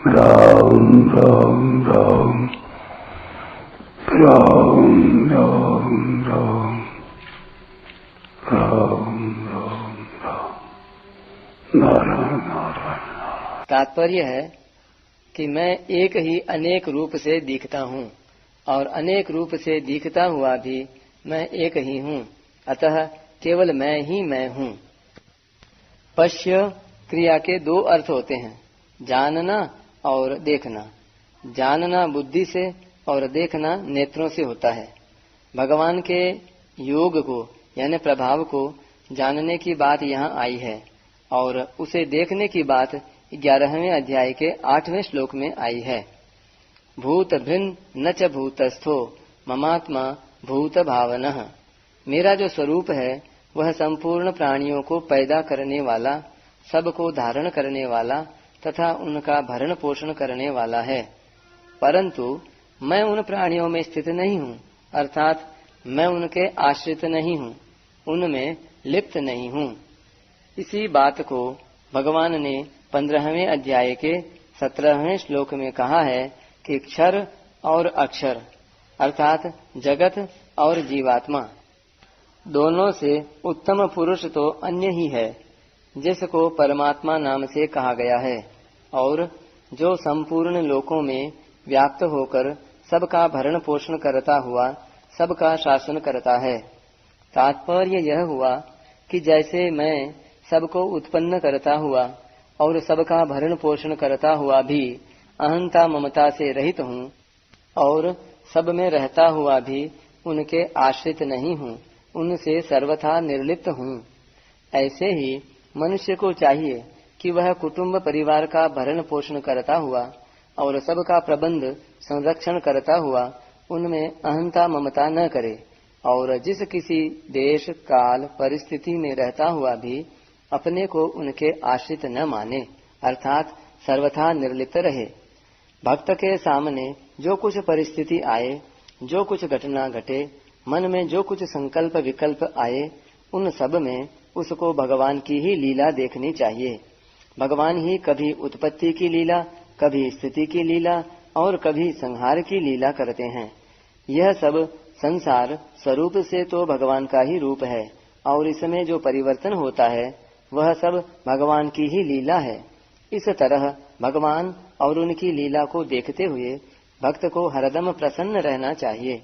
राम राम राम राम राम राम राम राम राम नारायण नारायण। तात्पर्य है कि मैं एक ही अनेक रूप से दिखता हूँ और अनेक रूप से दिखता हुआ भी मैं एक ही हूँ, अतः केवल मैं ही मैं हूँ। पश्य क्रिया के दो अर्थ होते हैं, जानना और देखना। जानना बुद्धि से और देखना नेत्रों से होता है। भगवान के योग को यानी प्रभाव को जानने की बात यहाँ आई है और उसे देखने की बात 11वें अध्याय के 8वें श्लोक में आई है। भूत भिन्न न च भूतस्थो ममात्मा भूत भावनः। मेरा जो स्वरूप है वह संपूर्ण प्राणियों को पैदा करने वाला, सबको धारण करने वाला तथा उनका भरण पोषण करने वाला है, परंतु मैं उन प्राणियों में स्थित नहीं हूँ, अर्थात मैं उनके आश्रित नहीं हूँ, उनमें लिप्त नहीं हूँ। इसी बात को भगवान ने 15वें अध्याय के 17वें श्लोक में कहा है कि क्षर और अक्षर अर्थात जगत और जीवात्मा दोनों से उत्तम पुरुष तो अन्य ही है, जिसको परमात्मा नाम से कहा गया है और जो संपूर्ण लोकों में व्याप्त होकर सबका भरण पोषण करता हुआ सबका शासन करता है। तात्पर्य यह हुआ कि जैसे मैं सबको उत्पन्न करता हुआ और सबका भरण पोषण करता हुआ भी अहंता ममता से रहित हूँ और सब में रहता हुआ भी उनके आश्रित नहीं हूँ, उनसे सर्वथा निर्लिप्त हूँ, ऐसे ही मनुष्य को चाहिए कि वह कुटुंब परिवार का भरण पोषण करता हुआ और सबका प्रबंध संरक्षण करता हुआ उनमें अहंता ममता न करे और जिस किसी देश काल परिस्थिति में रहता हुआ भी अपने को उनके आश्रित न माने, अर्थात सर्वथा निर्लिप्त रहे। भक्त के सामने जो कुछ परिस्थिति आए, जो कुछ घटना घटे, मन में जो कुछ संकल्प विकल्प आए, उन सब में उसको भगवान की ही लीला देखनी चाहिए। भगवान ही कभी उत्पत्ति की लीला, कभी स्थिति की लीला और कभी संहार की लीला करते हैं। यह सब संसार स्वरूप से तो भगवान का ही रूप है और इसमें जो परिवर्तन होता है वह सब भगवान की ही लीला है। इस तरह भगवान और उनकी लीला को देखते हुए भक्त को हरदम प्रसन्न रहना चाहिए।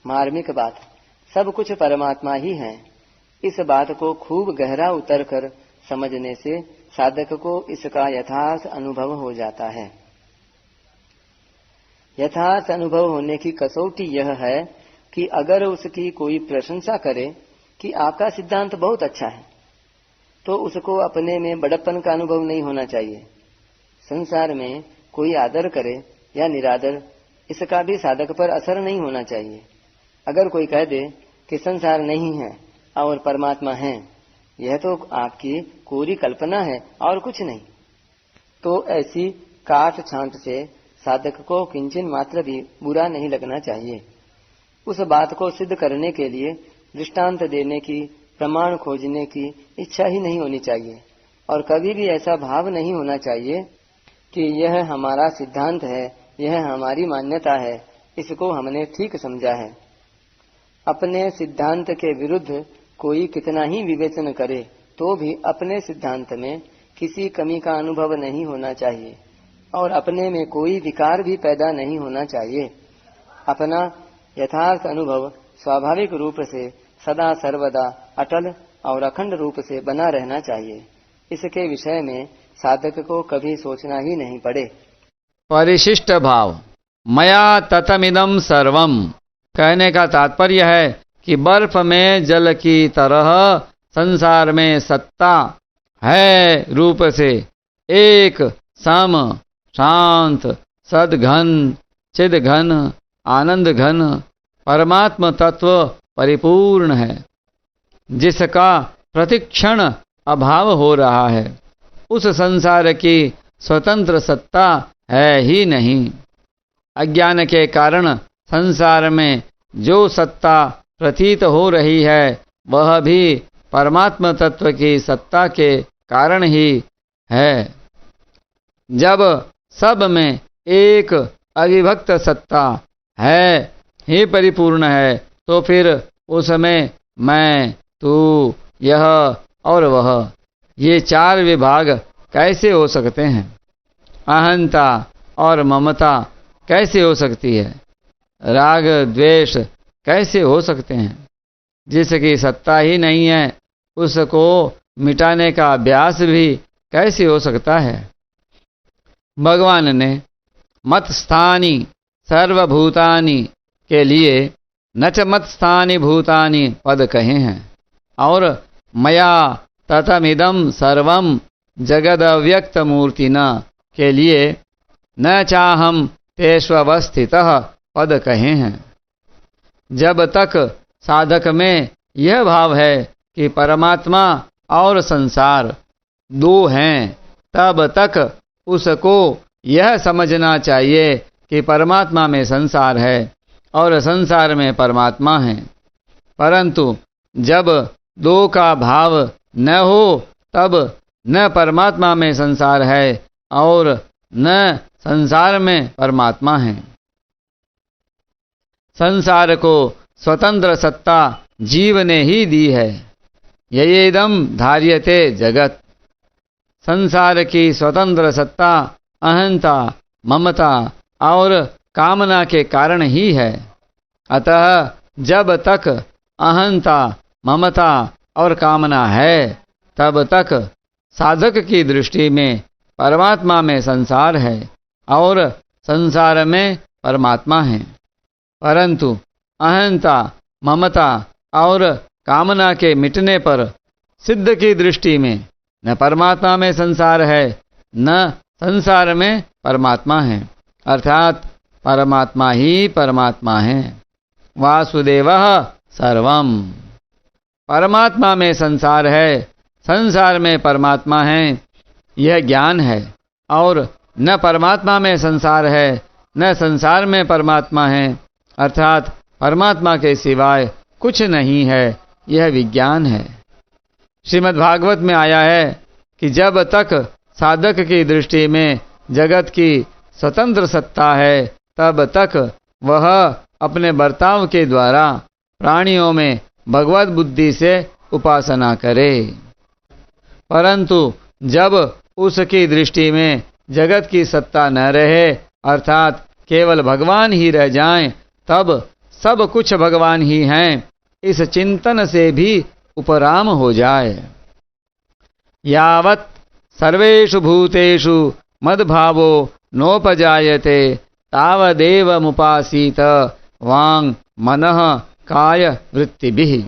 मार्मिक बात, सब कुछ परमात्मा ही है। इस बात को खूब गहरा उतरकर समझने से साधक को इसका यथार्थ अनुभव हो जाता है। यथार्थ अनुभव होने की कसौटी यह है कि अगर उसकी कोई प्रशंसा करे कि आपका सिद्धांत बहुत अच्छा है, तो उसको अपने में बड़प्पन का अनुभव नहीं होना चाहिए। संसार में कोई आदर करे या निरादर, इसका भी साधक पर असर नहीं होना चाहिए। अगर कोई कह दे कि संसार नहीं है और परमात्मा है, यह तो आपकी कोरी कल्पना है और कुछ नहीं, तो ऐसी काट छांट से साधक को किंचन मात्र भी बुरा नहीं लगना चाहिए। उस बात को सिद्ध करने के लिए दृष्टांत देने की, प्रमाण खोजने की इच्छा ही नहीं होनी चाहिए और कभी भी ऐसा भाव नहीं होना चाहिए कि यह हमारा सिद्धांत है, यह हमारी मान्यता है, इसको हमने ठीक समझा है। अपने सिद्धांत के विरुद्ध कोई कितना ही विवेचन करे तो भी अपने सिद्धांत में किसी कमी का अनुभव नहीं होना चाहिए और अपने में कोई विकार भी पैदा नहीं होना चाहिए। अपना यथार्थ अनुभव स्वाभाविक रूप से सदा सर्वदा अटल और अखंड रूप से बना रहना चाहिए। इसके विषय में साधक को कभी सोचना ही नहीं पड़े। परिशिष्ट भाव, मया ततमिदं सर्वम कहने का तात्पर्य है कि बर्फ में जल की तरह संसार में सत्ता है रूप से एक सम शांत सद्घन चिद्घन आनंद घन परमात्म तत्व परिपूर्ण है, जिसका प्रतिक्षण अभाव हो रहा है। उस संसार की स्वतंत्र सत्ता है ही नहीं। अज्ञान के कारण संसार में जो सत्ता प्रतीत हो रही है वह भी परमात्म तत्व की सत्ता के कारण ही है। जब सब में एक अविभक्त सत्ता है ही परिपूर्ण है, तो फिर उसमें मैं, तू, यह और वह, ये चार विभाग कैसे हो सकते हैं? अहंता और ममता कैसे हो सकती है? राग द्वेष कैसे हो सकते हैं? जिसकी सत्ता ही नहीं है, उसको मिटाने का अभ्यास भी कैसे हो सकता है? भगवान ने मत स्थानी सर्वभूतानि के लिए न च मत स्थानि भूतानि पद कहे हैं, और मया ततमिदं सर्वं जगदव्यक्त मूर्तिना के लिए न चाहम तेष्वस्थितः पद कहे हैं। जब तक साधक में यह भाव है कि परमात्मा और संसार दो हैं, तब तक उसको यह समझना चाहिए कि परमात्मा में संसार है और संसार में परमात्मा है। परंतु जब दो का भाव न हो, तब न परमात्मा में संसार है और न संसार में परमात्मा है। संसार को स्वतंत्र सत्ता जीव ने ही दी है। ययेदं धार्यते जगत। संसार की स्वतंत्र सत्ता अहंता, ममता और कामना के कारण ही है। अतः जब तक अहंता, ममता और कामना है, तब तक साधक की दृष्टि में परमात्मा में संसार है और संसार में परमात्मा है। परंतु अहंता, ममता और कामना के मिटने पर सिद्ध की दृष्टि में न परमात्मा में संसार है, न संसार में परमात्मा है, अर्थात परमात्मा ही परमात्मा है। वासुदेवः सर्वम। परमात्मा में संसार है, संसार में परमात्मा है, यह ज्ञान है। और न परमात्मा में संसार है, न संसार में परमात्मा है, अर्थात परमात्मा के सिवाय कुछ नहीं है, यह विज्ञान है। श्रीमद् भागवत में आया है कि जब तक साधक की दृष्टि में जगत की स्वतंत्र सत्ता है, तब तक वह अपने बर्ताव के द्वारा प्राणियों में भगवत बुद्धि से उपासना करे। परंतु जब उसकी दृष्टि में जगत की सत्ता न रहे, अर्थात केवल भगवान ही रह जाएं, तब सब कुछ भगवान ही हैं, इस चिंतन से भी उपराम हो जाए। यावत् सर्वेषु भूतेषु मद्भावो नोपजायते तावदेव मुपासीत वांग मनः काय वृत्तिभिः।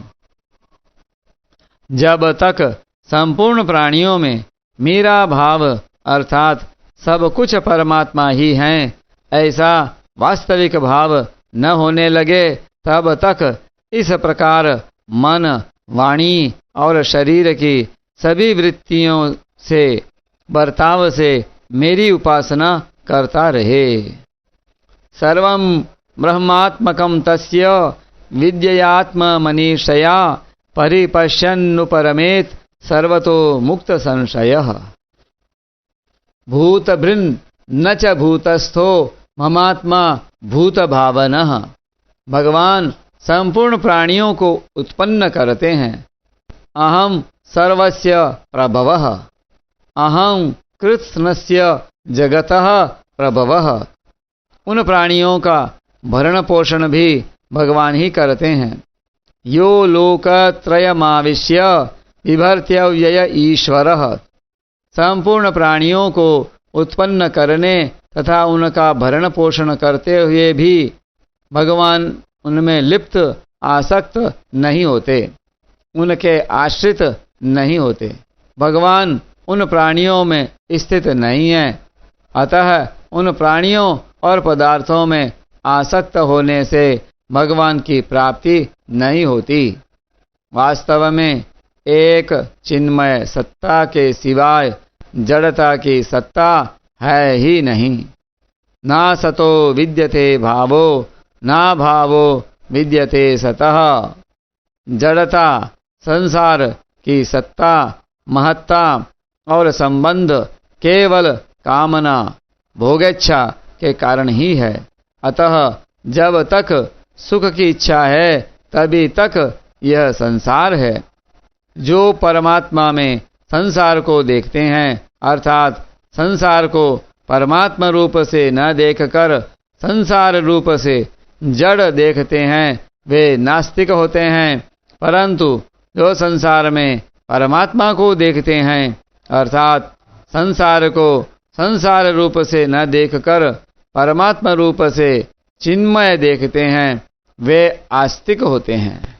जब तक संपूर्ण प्राणियों में मेरा भाव अर्थात सब कुछ परमात्मा ही हैं, ऐसा वास्तविक भाव न होने लगे, तब तक इस प्रकार मन, वाणी और शरीर की सभी वृत्तियों से, बर्ताव से मेरी उपासना करता रहे। सर्वं ब्रह्मात्मकं तस्य विद्ययात्ममनीषया परिपश्यन्नुपरमेत सर्वतो मुक्त संशयः। भूतभृन् न च भूतस्थो ममात्मा भूत भावनः। भगवान संपूर्ण प्राणियों को उत्पन्न करते हैं। अहम सर्वस्य प्रभवः, अहम कृत्स्नस्य जगतः प्रभवः। उन प्राणियों का भरण पोषण भी भगवान ही करते हैं। यो लोकत्रयमाविश्य बिभर्त्यव्यय ईश्वरः। संपूर्ण प्राणियों को उत्पन्न करने तथा उनका भरण पोषण करते हुए भी भगवान उनमें लिप्त आसक्त नहीं होते, उनके आश्रित नहीं होते। भगवान उन प्राणियों में स्थित नहीं है, अतः उन प्राणियों और पदार्थों में आसक्त होने से भगवान की प्राप्ति नहीं होती। वास्तव में एक चिन्मय सत्ता के सिवाय जड़ता की सत्ता है ही नहीं। ना सतो विद्यते भावो, ना भावो विद्यते सतः। जड़ता, संसार की सत्ता, महत्ता और संबंध केवल कामना भोगेच्छा के कारण ही है। अतः जब तक सुख की इच्छा है तभी तक यह संसार है। जो परमात्मा में संसार को देखते हैं अर्थात संसार को परमात्मा रूप से न देखकर संसार रूप से जड़ देखते हैं वे नास्तिक होते हैं। परंतु जो संसार में परमात्मा को देखते हैं अर्थात संसार को संसार रूप से न देखकर परमात्मा रूप से चिन्मय देखते हैं वे आस्तिक होते हैं।